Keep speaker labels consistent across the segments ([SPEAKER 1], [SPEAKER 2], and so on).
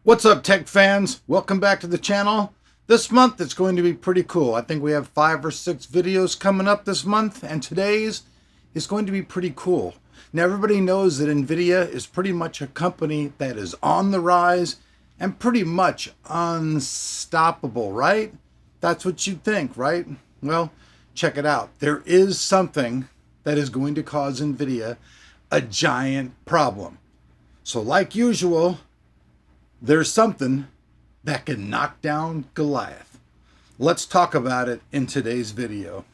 [SPEAKER 1] What's up, tech fans? Welcome back to the channel. This month it's going to be pretty cool. I think we have 5 or 6 videos coming up this month, and today's is going to be pretty cool. Now, everybody knows that NVIDIA is pretty much a company that is on the rise and pretty much unstoppable, right? That's what you'd think, right? Well, check it out. There is something that is going to cause NVIDIA a giant problem. So like usual, there's something that can knock down Goliath. Let's talk about it in today's video.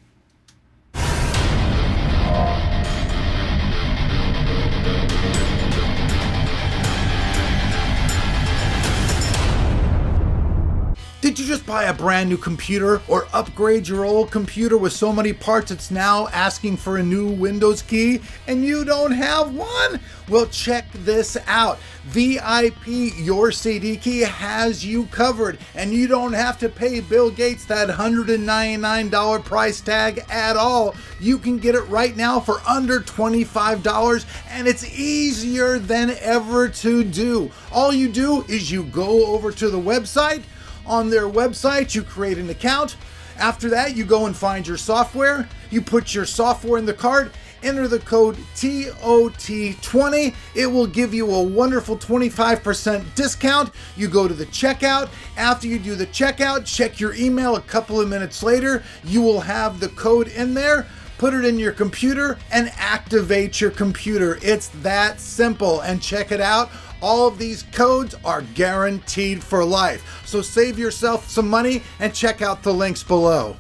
[SPEAKER 1] Did you just buy a brand new computer or upgrade your old computer with so many parts it's now asking for a new Windows key and you don't have one? Well, check this out. VIP Your CD Key has you covered, and you don't have to pay Bill Gates that $199 price tag at all. You can get it right now for under $25, and it's easier than ever to do. All you do is you go over to the website. On their website, you create an account. After that, you go and find your software. You put your software in the cart, enter the code TOT20. It will give you a wonderful 25% discount. You go to the checkout. After you do the checkout, check your email a couple of minutes later. You will have the code in there. Put it in your computer and activate your computer. It's that simple. And check it out. All of these codes are guaranteed for life. So save yourself some money and check out the links below.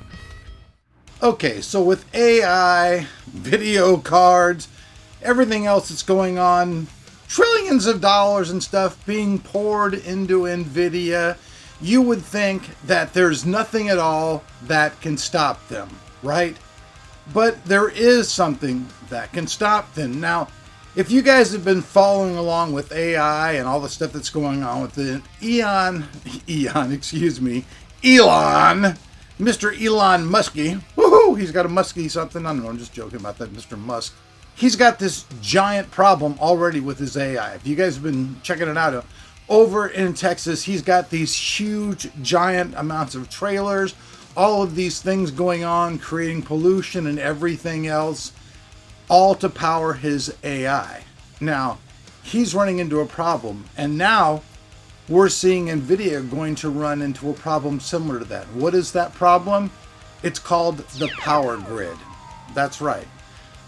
[SPEAKER 1] Okay, so with AI, video cards, everything else that's going on, trillions of dollars and stuff being poured into NVIDIA, you would think that there's nothing at all that can stop them, right? But there is something that can stop them. Now, if you guys have been following along with AI and all the stuff that's going on with it, Elon, Mr. Elon Muskie, woohoo, he's got a muskie something, I don't know, I'm just joking about that, Mr. Musk. He's got this giant problem already with his AI. If you guys have been checking it out, over in Texas, he's got these huge, giant amounts of trailers, all of these things going on, creating pollution and everything else, all to power his AI. Now, he's running into a problem, and now we're seeing NVIDIA going to run into a problem similar to that. What is that problem? It's called the power grid. That's right.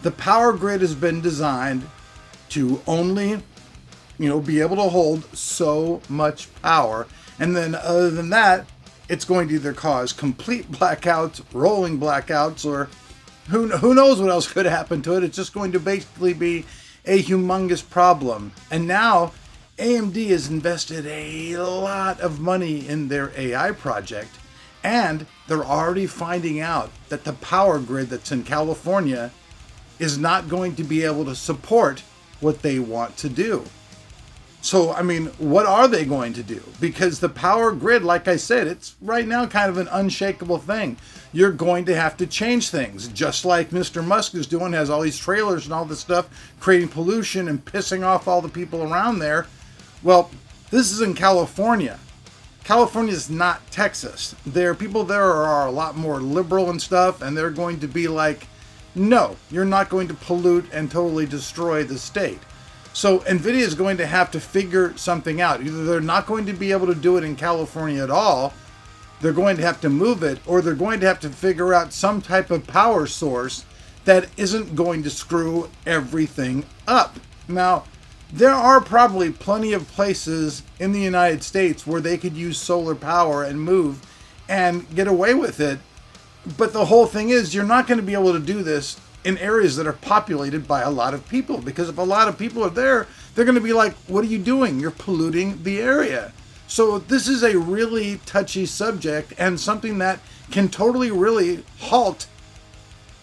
[SPEAKER 1] The power grid has been designed to only, be able to hold so much power, and then other than that, it's going to either cause complete blackouts, rolling blackouts, or who knows what else could happen to it. It's just going to basically be a humongous problem. And now AMD has invested a lot of money in their AI project, and they're already finding out that the power grid that's in California is not going to be able to support what they want to do. So, what are they going to do? Because the power grid, like I said, it's right now kind of an unshakable thing. You're going to have to change things, just like Mr. Musk is doing, has all these trailers and all this stuff, creating pollution and pissing off all the people around there. Well, this is in California. California is not Texas. People there are a lot more liberal and stuff, and they're going to be like, no, you're not going to pollute and totally destroy the state. So NVIDIA is going to have to figure something out. Either they're not going to be able to do it in California at all, they're going to have to move it, or they're going to have to figure out some type of power source that isn't going to screw everything up. Now, there are probably plenty of places in the United States where they could use solar power and move and get away with it. But the whole thing is, you're not going to be able to do this in areas that are populated by a lot of people, because if a lot of people are there, they're going to be like, what are you doing? You're polluting the area. So this is a really touchy subject, and something that can totally really halt,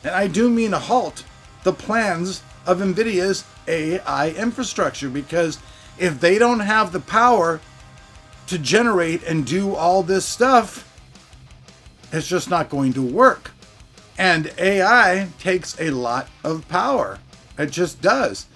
[SPEAKER 1] and I do mean halt, the plans of NVIDIA's AI infrastructure, because if they don't have the power to generate and do all this stuff, it's just not going to work. And AI takes a lot of power. It just does.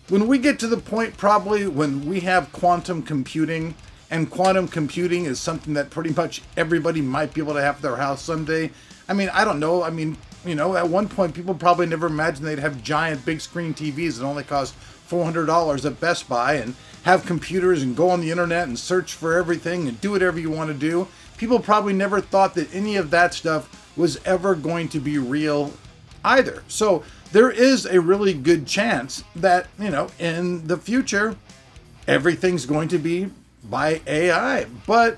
[SPEAKER 1] When we get to the point probably when we have quantum computing, and quantum computing is something that pretty much everybody might be able to have at their house someday. I mean, I don't know. I mean, you know, at one point people probably never imagined they'd have giant big screen TVs that only cost $400 at Best Buy, and have computers and go on the internet and search for everything and do whatever you want to do. People probably never thought that any of that stuff was ever going to be real either. So there is a really good chance that, you know, in the future, everything's going to be by AI. But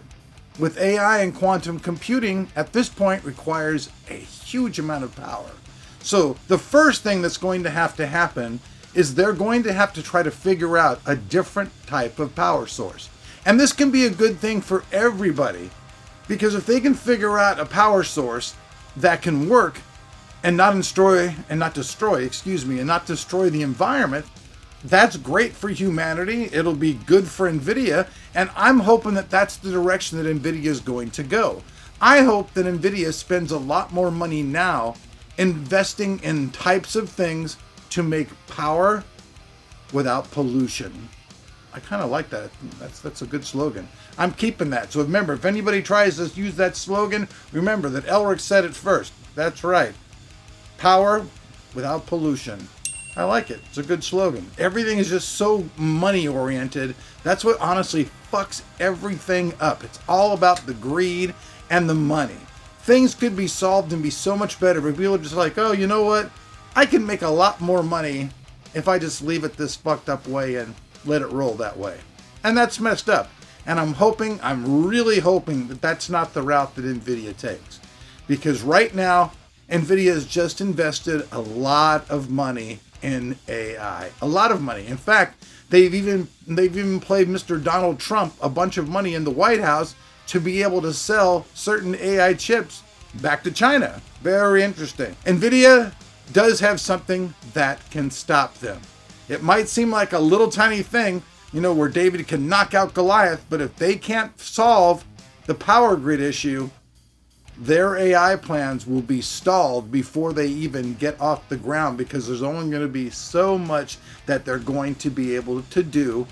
[SPEAKER 1] with AI and quantum computing, at this point, requires a huge amount of power. So the first thing that's going to happen is they're going to have to try to figure out a different type of power source. And this can be a good thing for everybody, because if they can figure out a power source that can work and not destroy the environment, that's great for humanity. It'll be good for NVIDIA, and I'm hoping that that's the direction that NVIDIA is going to go. I hope that NVIDIA spends a lot more money now investing in types of things to make power without pollution. I kind of like that. That's a good slogan. I'm keeping that. So remember, if anybody tries to use that slogan, remember that Elric said it first. That's right. Power without pollution. I like it. It's a good slogan. Everything is just so money oriented. That's what honestly fucks everything up. It's all about the greed and the money. Things could be solved and be so much better, but people are just like, oh, you know what? I can make a lot more money if I just leave it this fucked up way and let it roll that way. And that's messed up. And I'm really hoping that that's not the route that NVIDIA takes. Because right now, NVIDIA has just invested a lot of money in AI. A lot of money. In fact, they've even played Mr. Donald Trump a bunch of money in the White House to be able to sell certain AI chips back to China. Very interesting. NVIDIA does have something that can stop them. It might seem like a little tiny thing, you know, where David can knock out Goliath, but if they can't solve the power grid issue, their AI plans will be stalled before they even get off the ground, because there's only going to be so much that they're going to be able to do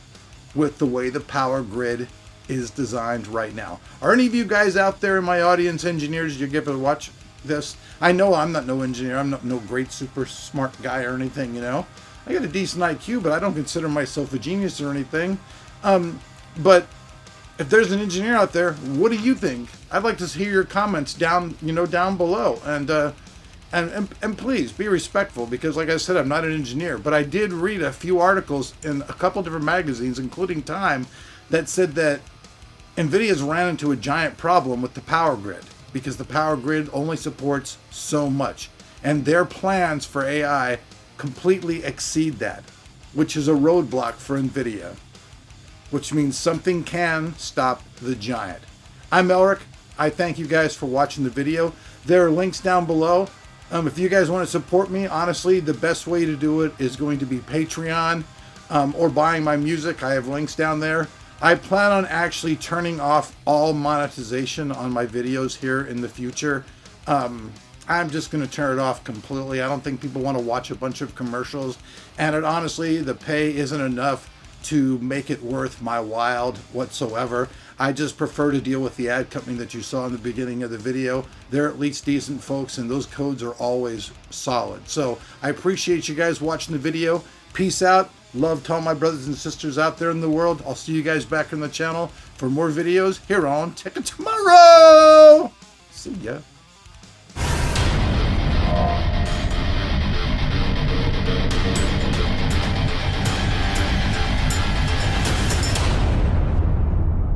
[SPEAKER 1] with the way the power grid is designed right now. Are any of you guys out there in my audience engineers? You give it a watch this? I know I'm not no engineer. I'm not no great super smart guy or anything, you know. I got a decent IQ, but I don't consider myself a genius or anything. But if there's an engineer out there, what do you think? I'd like to hear your comments down below. And please be respectful, because like I said, I'm not an engineer, but I did read a few articles in a couple different magazines, including Time, that said that NVIDIA's ran into a giant problem with the power grid, because the power grid only supports so much. And their plans for AI completely exceed that, which is a roadblock for NVIDIA, which means something can stop the giant. I'm Elric. I thank you guys for watching the video. There are links down below. If you guys want to support me, honestly, the best way to do it is going to be Patreon or buying my music. I have links down there. I plan on actually turning off all monetization on my videos here in the future. I'm just going to turn it off completely. I don't think people want to watch a bunch of commercials. And honestly, the pay isn't enough to make it worth my while whatsoever. I just prefer to deal with the ad company that you saw in the beginning of the video. They're at least decent folks, and those codes are always solid. So I appreciate you guys watching the video. Peace out. Love to all my brothers and sisters out there in the world. I'll see you guys back on the channel for more videos here on Tech Tomorrow.